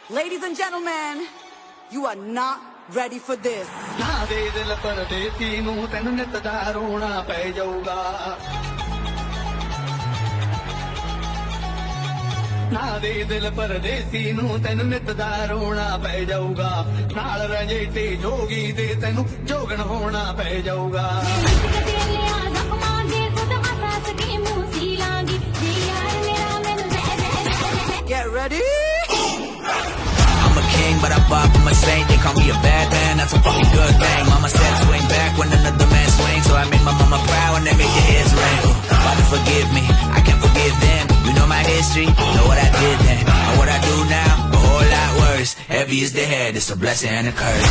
Ladies and gentlemen, you are not ready for this. ਨਾ ਦੇ ਦਿਲ ਪਰਦੇਸੀ ਨੂੰ ਤੈਨੂੰ ਨਿਤ ਦਾ ਰੋਣਾ ਪੈ ਜਾਊਗਾ ਨਾ ਦੇ ਦਿਲ ਪਰਦੇਸੀ ਨੂੰ ਤੈਨੂੰ ਨਿਤ ਦਾ ਰੋਣਾ ਪੈ ਜਾਊਗਾ ਨਾਲ ਰਜੇਟੇ ਜੋਗੀ ਦੇ ਤੈਨੂੰ ਜੋਗਣ ਹੋਣਾ ਪੈ ਜਾਊਗਾ Get ready? I'm a king, but I bop, I'm a saint. They call me a bad man, that's a fucking good thing. Mama said swing back when another man swings, so I made my mama proud and they make your heads ring. Father, forgive me, I can't forgive them. You know my history, know what I did then. And what I do now, a whole lot worse. Heavy is the head, it's a blessing and a curse.